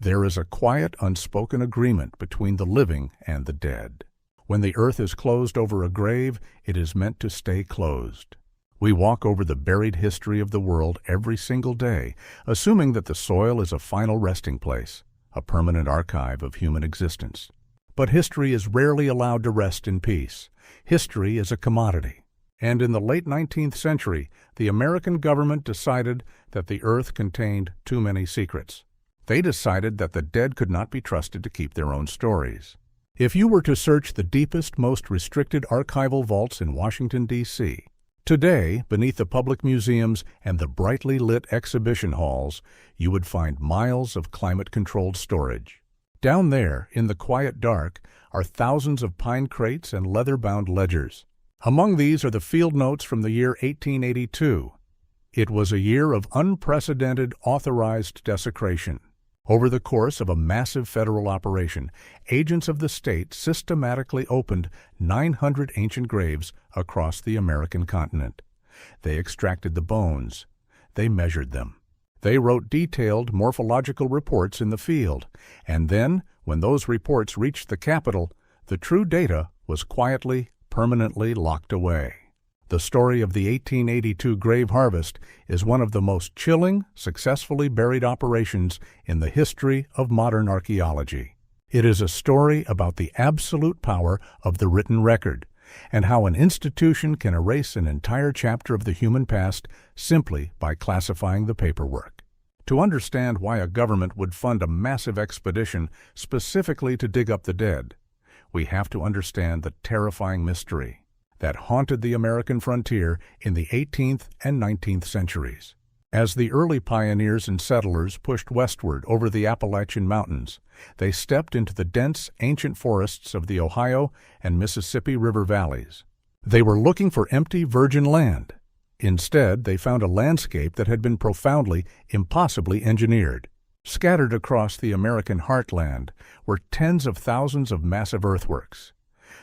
There is a quiet, unspoken agreement between the living and the dead. When the earth is closed over a grave, it is meant to stay closed. We walk over the buried history of the world every single day, assuming that the soil is a final resting place, a permanent archive of human existence. But history is rarely allowed to rest in peace. History is a commodity. And in the late 19th century, the American government decided that the earth contained too many secrets. They decided that the dead could not be trusted to keep their own stories. If you were to search the deepest, most restricted archival vaults in Washington, D.C., today, beneath the public museums and the brightly lit exhibition halls, you would find miles of climate-controlled storage. Down there, in the quiet dark, are thousands of pine crates and leather-bound ledgers. Among these are the field notes from the year 1882. It was a year of unprecedented authorized desecration. Over the course of a massive federal operation, agents of the state systematically opened 900 ancient graves across the American continent. They extracted the bones. They measured them. They wrote detailed morphological reports in the field. And then, when those reports reached the Capitol, the true data was quietly, permanently locked away. The story of the 1882 grave harvest is one of the most chilling, successfully buried operations in the history of modern archaeology. It is a story about the absolute power of the written record and how an institution can erase an entire chapter of the human past simply by classifying the paperwork. To understand why a government would fund a massive expedition specifically to dig up the dead, we have to understand the terrifying mystery that haunted the American frontier in the 18th and 19th centuries. As the early pioneers and settlers pushed westward over the Appalachian Mountains, they stepped into the dense, ancient forests of the Ohio and Mississippi River valleys. They were looking for empty, virgin land. Instead, they found a landscape that had been profoundly, impossibly engineered. Scattered across the American heartland were tens of thousands of massive earthworks.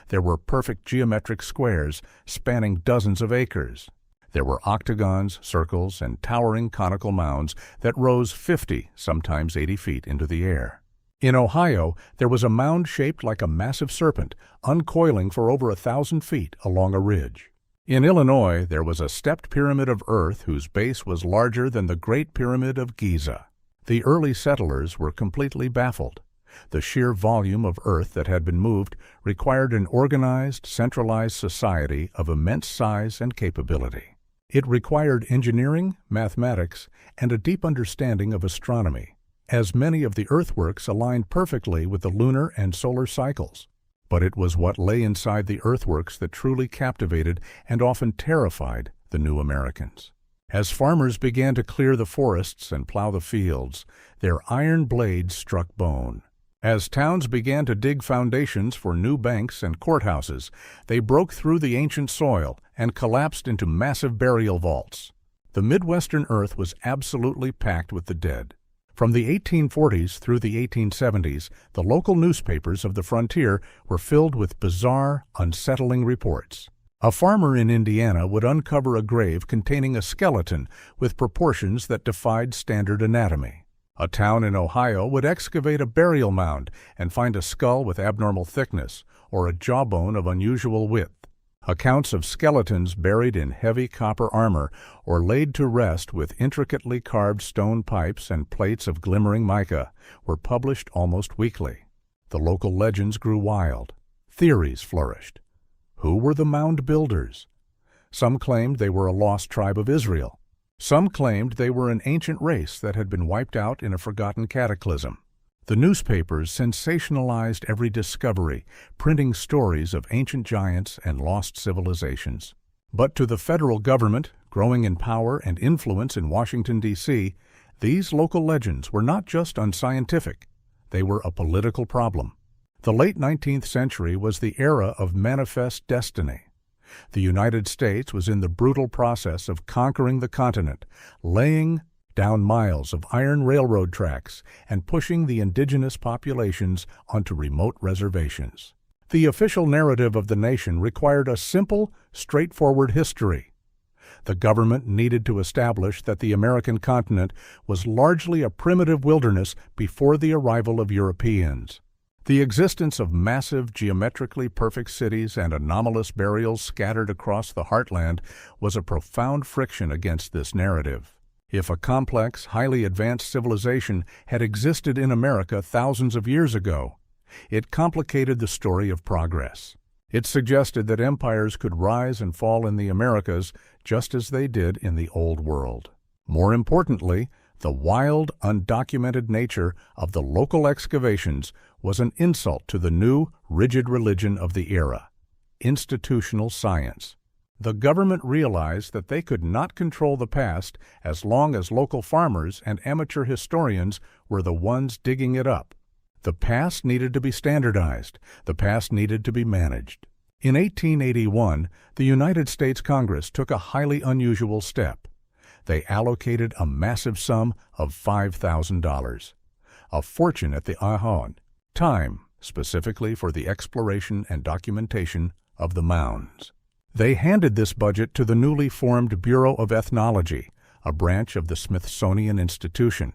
There were perfect geometric squares spanning dozens of acres. There were octagons, circles, and towering conical mounds that rose 50, sometimes 80 feet into the air. In Ohio, there was a mound shaped like a massive serpent, uncoiling for over 1,000 feet along a ridge. In Illinois, there was a stepped pyramid of earth whose base was larger than the Great Pyramid of Giza. The early settlers were completely baffled. The sheer volume of earth that had been moved required an organized, centralized society of immense size and capability. It required engineering, mathematics, and a deep understanding of astronomy, as many of the earthworks aligned perfectly with the lunar and solar cycles. But it was what lay inside the earthworks that truly captivated and often terrified the new Americans. As farmers began to clear the forests and plow the fields, their iron blades struck bone. As towns began to dig foundations for new banks and courthouses, they broke through the ancient soil and collapsed into massive burial vaults. The Midwestern earth was absolutely packed with the dead. From the 1840s through the 1870s, the local newspapers of the frontier were filled with bizarre, unsettling reports. A farmer in Indiana would uncover a grave containing a skeleton with proportions that defied standard anatomy. A town in Ohio would excavate a burial mound and find a skull with abnormal thickness or a jawbone of unusual width. Accounts of skeletons buried in heavy copper armor or laid to rest with intricately carved stone pipes and plates of glimmering mica were published almost weekly. The local legends grew wild. Theories flourished. Who were the mound builders? Some claimed they were a lost tribe of Israel. Some claimed they were an ancient race that had been wiped out in a forgotten cataclysm. The newspapers sensationalized every discovery, printing stories of ancient giants and lost civilizations. But to the federal government, growing in power and influence in Washington, D.C., these local legends were not just unscientific. They were a political problem. The late 19th century was the era of manifest destiny. The United States was in the brutal process of conquering the continent, laying down miles of iron railroad tracks and pushing the indigenous populations onto remote reservations. The official narrative of the nation required a simple, straightforward history. The government needed to establish that the American continent was largely a primitive wilderness before the arrival of Europeans. The existence of massive, geometrically perfect cities and anomalous burials scattered across the heartland was a profound friction against this narrative. If a complex, highly advanced civilization had existed in America thousands of years ago, it complicated the story of progress. It suggested that empires could rise and fall in the Americas just as they did in the Old World. More importantly, the wild, undocumented nature of the local excavations was an insult to the new, rigid religion of the era, institutional science. The government realized that they could not control the past as long as local farmers and amateur historians were the ones digging it up. The past needed to be standardized. The past needed to be managed. In 1881, the United States Congress took a highly unusual step. They allocated a massive sum of $5,000, a fortune at the Ahon, time specifically for the exploration and documentation of the mounds. They handed this budget to the newly formed Bureau of Ethnology, a branch of the Smithsonian Institution.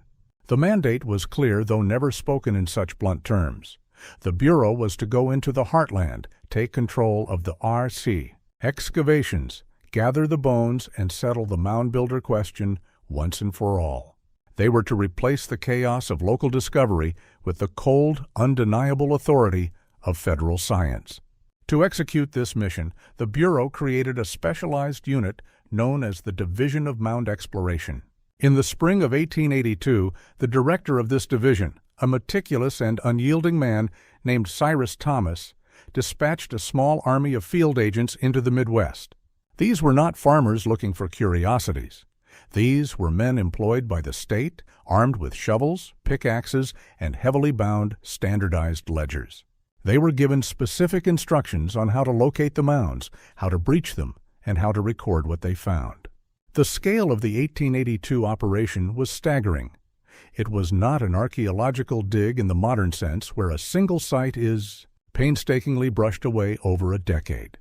The mandate was clear, though never spoken in such blunt terms. The Bureau was to go into the heartland, take control of the RC, excavations, gather the bones, and settle the mound builder question once and for all. They were to replace the chaos of local discovery with the cold, undeniable authority of federal science. To execute this mission, the Bureau created a specialized unit known as the Division of Mound Exploration. In the spring of 1882, the director of this division, a meticulous and unyielding man named Cyrus Thomas, dispatched a small army of field agents into the Midwest. These were not farmers looking for curiosities. These were men employed by the state, armed with shovels, pickaxes, and heavily bound, standardized ledgers. They were given specific instructions on how to locate the mounds, how to breach them, and how to record what they found. The scale of the 1882 operation was staggering. It was not an archaeological dig in the modern sense where a single site is painstakingly brushed away over a decade.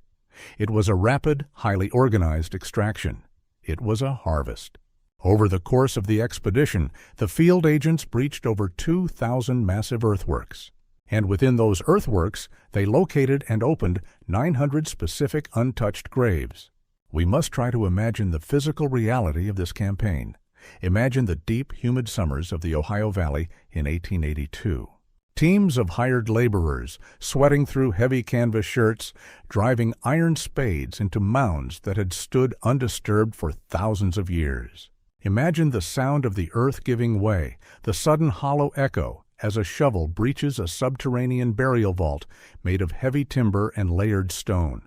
It was a rapid, highly organized extraction. It was a harvest. Over the course of the expedition, the field agents breached over 2,000 massive earthworks. And within those earthworks, they located and opened 900 specific untouched graves. We must try to imagine the physical reality of this campaign. Imagine the deep, humid summers of the Ohio Valley in 1882. Teams of hired laborers, sweating through heavy canvas shirts, driving iron spades into mounds that had stood undisturbed for thousands of years. Imagine the sound of the earth giving way, the sudden hollow echo as a shovel breaches a subterranean burial vault made of heavy timber and layered stone.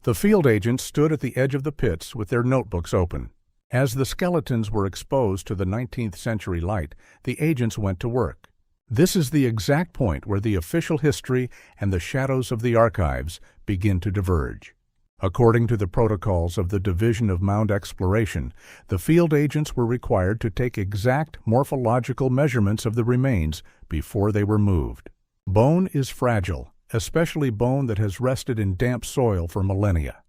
The field agents stood at the edge of the pits with their notebooks open. As the skeletons were exposed to the 19th century light, the agents went to work. This is the exact point where the official history and the shadows of the archives begin to diverge. According to the protocols of the Division of Mound Exploration, the field agents were required to take exact morphological measurements of the remains before they were moved. Bone is fragile, especially bone that has rested in damp soil for millennia.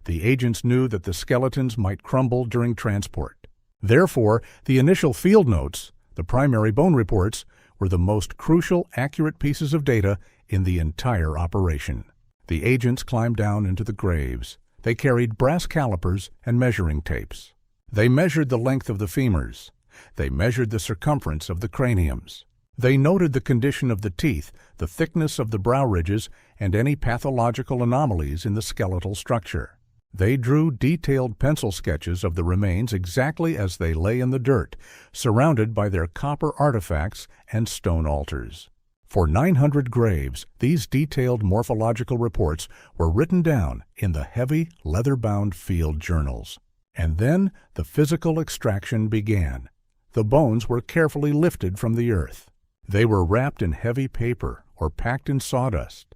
The agents knew that the skeletons might crumble during transport. Therefore, the initial field notes, the primary bone reports, were the most crucial, accurate pieces of data in the entire operation. The agents climbed down into the graves. They carried brass calipers and measuring tapes. They measured the length of the femurs. They measured the circumference of the craniums. They noted the condition of the teeth, the thickness of the brow ridges, and any pathological anomalies in the skeletal structure. They drew detailed pencil sketches of the remains exactly as they lay in the dirt, surrounded by their copper artifacts and stone altars. For 900 graves, these detailed morphological reports were written down in the heavy, leather-bound field journals. And then the physical extraction began. The bones were carefully lifted from the earth. They were wrapped in heavy paper or packed in sawdust.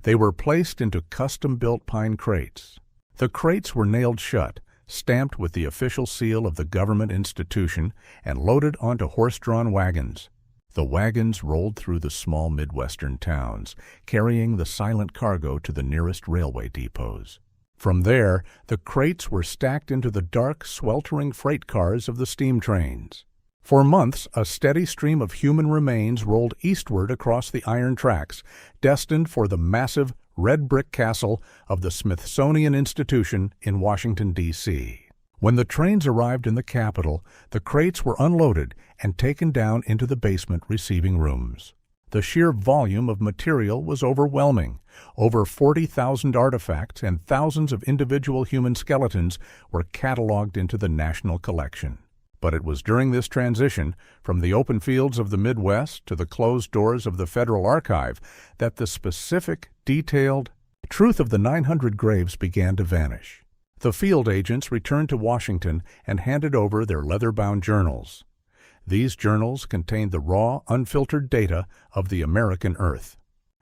They were placed into custom-built pine crates. The crates were nailed shut, stamped with the official seal of the government institution, and loaded onto horse-drawn wagons. The wagons rolled through the small Midwestern towns, carrying the silent cargo to the nearest railway depots. From there, the crates were stacked into the dark, sweltering freight cars of the steam trains. For months, a steady stream of human remains rolled eastward across the iron tracks, destined for the massive red brick castle of the Smithsonian Institution in Washington, D.C. When the trains arrived in the capital, the crates were unloaded and taken down into the basement receiving rooms. The sheer volume of material was overwhelming. Over 40,000 artifacts and thousands of individual human skeletons were cataloged into the national collection. But it was during this transition, from the open fields of the Midwest to the closed doors of the Federal Archive, that the specific, detailed truth of the 900 graves began to vanish. The field agents returned to Washington and handed over their leather-bound journals. These journals contained the raw, unfiltered data of the American Earth.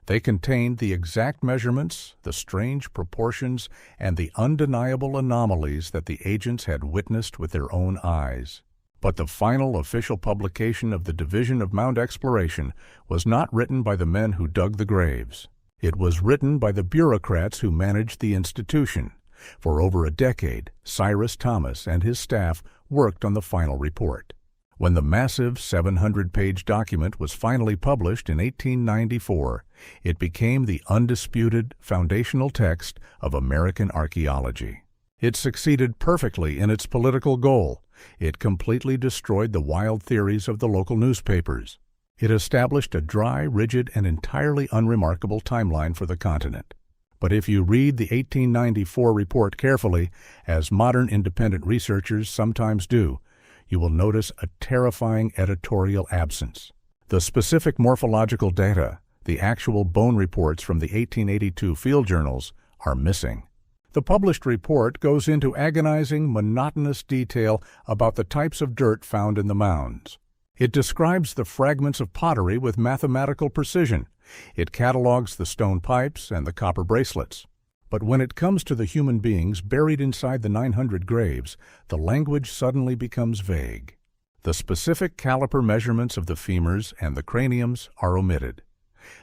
They contained the exact measurements, the strange proportions, and the undeniable anomalies that the agents had witnessed with their own eyes. But the final official publication of the Division of Mound Exploration was not written by the men who dug the graves. It was written by the bureaucrats who managed the institution. For over a decade, Cyrus Thomas and his staff worked on the final report. When the massive 700-page document was finally published in 1894, it became the undisputed foundational text of American archaeology. It succeeded perfectly in its political goal. It completely destroyed the wild theories of the local newspapers. It established a dry, rigid, and entirely unremarkable timeline for the continent. But if you read the 1894 report carefully, as modern independent researchers sometimes do, you will notice a terrifying editorial absence. The specific morphological data, the actual bone reports from the 1882 field journals, are missing. The published report goes into agonizing, monotonous detail about the types of dirt found in the mounds. It describes the fragments of pottery with mathematical precision. It catalogs the stone pipes and the copper bracelets. But when it comes to the human beings buried inside the 900 graves, the language suddenly becomes vague. The specific caliper measurements of the femurs and the craniums are omitted.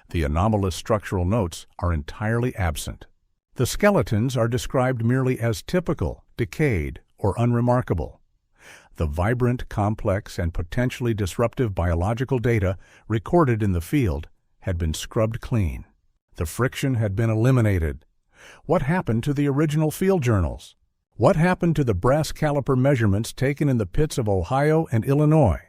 The anomalous structural notes are entirely absent. The skeletons are described merely as typical, decayed, or unremarkable. The vibrant, complex, and potentially disruptive biological data recorded in the field had been scrubbed clean. The friction had been eliminated. What happened to the original field journals? What happened to the brass caliper measurements taken in the pits of Ohio and Illinois?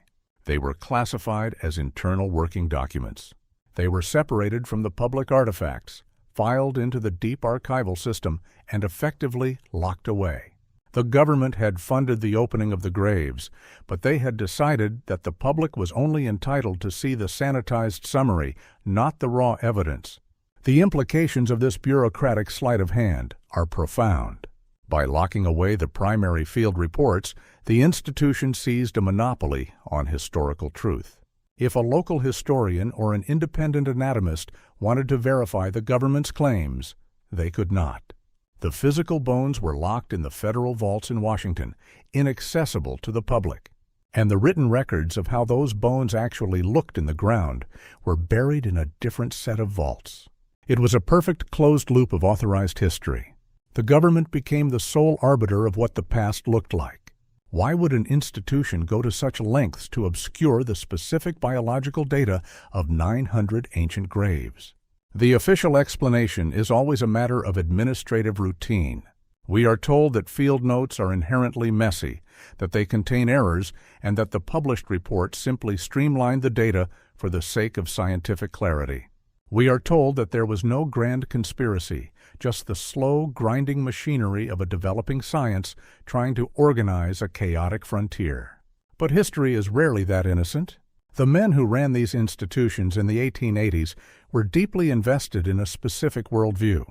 They were classified as internal working documents. They were separated from the public artifacts, filed into the deep archival system, and effectively locked away. The government had funded the opening of the graves, but they had decided that the public was only entitled to see the sanitized summary, not the raw evidence. The implications of this bureaucratic sleight of hand are profound. By locking away the primary field reports, the institution seized a monopoly on historical truth. If a local historian or an independent anatomist wanted to verify the government's claims, they could not. The physical bones were locked in the federal vaults in Washington, inaccessible to the public. And the written records of how those bones actually looked in the ground were buried in a different set of vaults. It was a perfect closed loop of authorized history. The government became the sole arbiter of what the past looked like. Why would an institution go to such lengths to obscure the specific biological data of 900 ancient graves? The official explanation is always a matter of administrative routine. We are told that field notes are inherently messy, that they contain errors, and that the published report simply streamlined the data for the sake of scientific clarity. We are told that there was no grand conspiracy, just the slow, grinding machinery of a developing science trying to organize a chaotic frontier. But history is rarely that innocent. The men who ran these institutions in the 1880s were deeply invested in a specific worldview.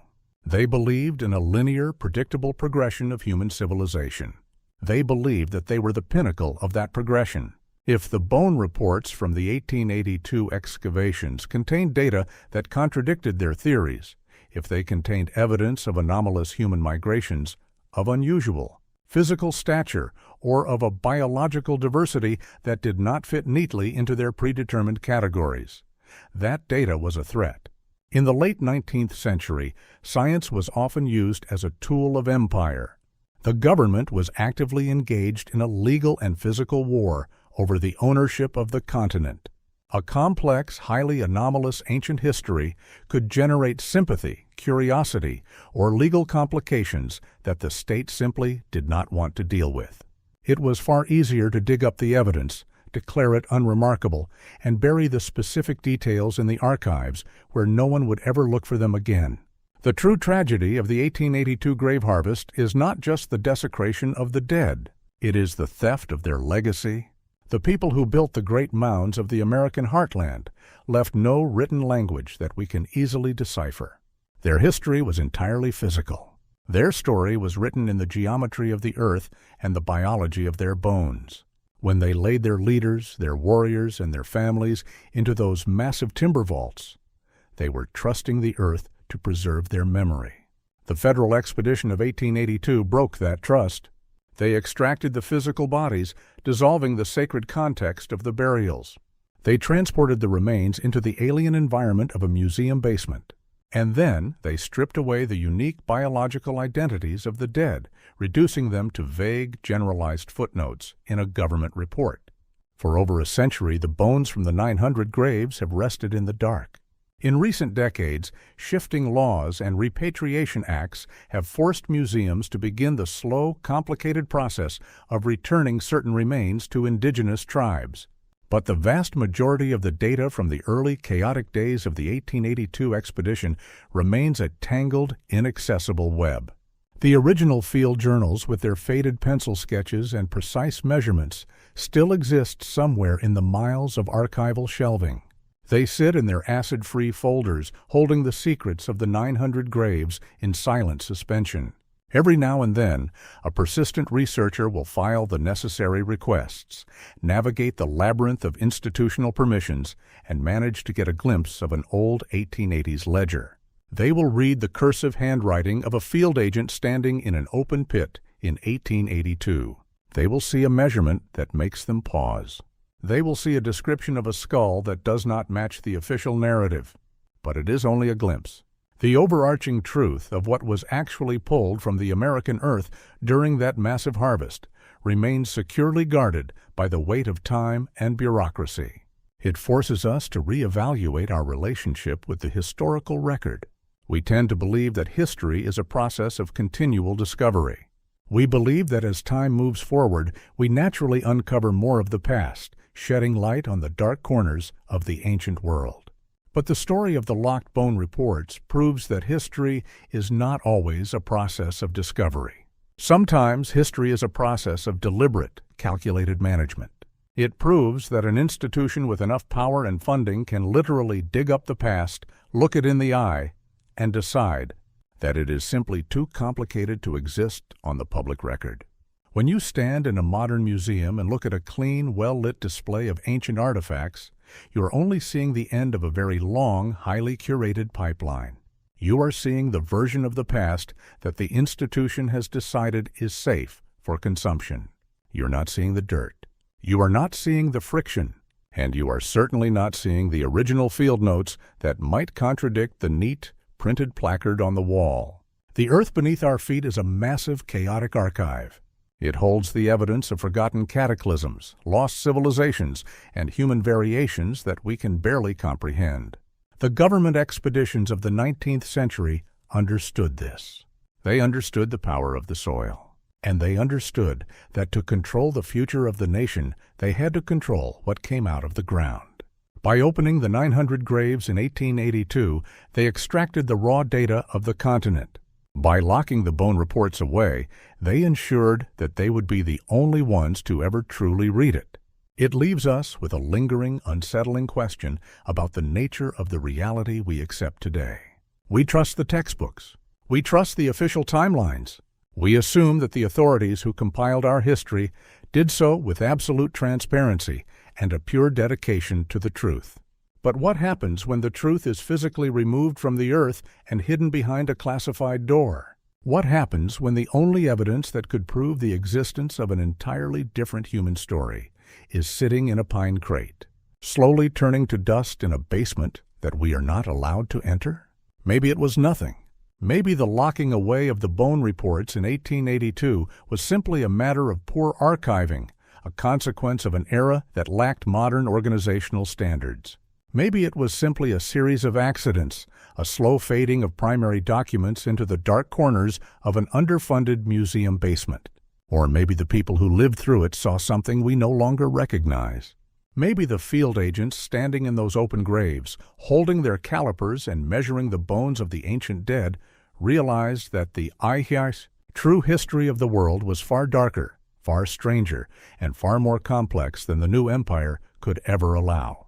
They believed in a linear, predictable progression of human civilization. They believed that they were the pinnacle of that progression. If the bone reports from the 1882 excavations contained data that contradicted their theories, if they contained evidence of anomalous human migrations, of unusual physical stature, or of a biological diversity that did not fit neatly into their predetermined categories, that data was a threat. In the late 19th century, science was often used as a tool of empire. The government was actively engaged in a legal and physical war over the ownership of the continent. A complex, highly anomalous ancient history could generate sympathy, curiosity, or legal complications that the state simply did not want to deal with. It was far easier to dig up the evidence, declare it unremarkable, and bury the specific details in the archives where no one would ever look for them again. The true tragedy of the 1882 grave harvest is not just the desecration of the dead. It is the theft of their legacy. The people who built the great mounds of the American heartland left no written language that we can easily decipher. Their history was entirely physical. Their story was written in the geometry of the earth and the biology of their bones. When they laid their leaders, their warriors, and their families into those massive timber vaults, they were trusting the earth to preserve their memory. The federal expedition of 1882 broke that trust. They extracted the physical bodies, dissolving the sacred context of the burials. They transported the remains into the alien environment of a museum basement. And then they stripped away the unique biological identities of the dead, reducing them to vague, generalized footnotes in a government report. For over a century, the bones from the 900 graves have rested in the dark. In recent decades, shifting laws and repatriation acts have forced museums to begin the slow, complicated process of returning certain remains to indigenous tribes. But the vast majority of the data from the early, chaotic days of the 1882 expedition remains a tangled, inaccessible web. The original field journals, with their faded pencil sketches and precise measurements, still exist somewhere in the miles of archival shelving. They sit in their acid-free folders, holding the secrets of the 900 graves in silent suspension. Every now and then, a persistent researcher will file the necessary requests, navigate the labyrinth of institutional permissions, and manage to get a glimpse of an old 1880s ledger. They will read the cursive handwriting of a field agent standing in an open pit in 1882. They will see a measurement that makes them pause. They will see a description of a skull that does not match the official narrative, but it is only a glimpse. The overarching truth of what was actually pulled from the American earth during that massive harvest remains securely guarded by the weight of time and bureaucracy. It forces us to reevaluate our relationship with the historical record. We tend to believe that history is a process of continual discovery. We believe that as time moves forward, we naturally uncover more of the past, shedding light on the dark corners of the ancient world. But the story of the locked bone reports proves that history is not always a process of discovery. Sometimes history is a process of deliberate, calculated management. It proves that an institution with enough power and funding can literally dig up the past, look it in the eye, and decide that it is simply too complicated to exist on the public record. When you stand in a modern museum and look at a clean, well-lit display of ancient artifacts, you are only seeing the end of a very long, highly curated pipeline. You are seeing the version of the past that the institution has decided is safe for consumption. You're not seeing the dirt. You are not seeing the friction. And you are certainly not seeing the original field notes that might contradict the neat, printed placard on the wall. The earth beneath our feet is a massive, chaotic archive. It holds the evidence of forgotten cataclysms, lost civilizations, and human variations that we can barely comprehend. The government expeditions of the 19th century understood this. They understood the power of the soil. And they understood that to control the future of the nation, they had to control what came out of the ground. By opening the 900 graves in 1882, they extracted the raw data of the continent. By locking the bone reports away, they ensured that they would be the only ones to ever truly read it. It leaves us with a lingering, unsettling question about the nature of the reality we accept today. We trust the textbooks. We trust the official timelines. We assume that the authorities who compiled our history did so with absolute transparency and a pure dedication to the truth. But what happens when the truth is physically removed from the earth and hidden behind a classified door? What happens when the only evidence that could prove the existence of an entirely different human story is sitting in a pine crate, slowly turning to dust in a basement that we are not allowed to enter? Maybe it was nothing. Maybe the locking away of the bone reports in 1882 was simply a matter of poor archiving, a consequence of an era that lacked modern organizational standards. Maybe it was simply a series of accidents, a slow fading of primary documents into the dark corners of an underfunded museum basement. Or maybe the people who lived through it saw something we no longer recognize. Maybe the field agents standing in those open graves, holding their calipers and measuring the bones of the ancient dead, realized that the true history of the world was far darker, far stranger, and far more complex than the new empire could ever allow.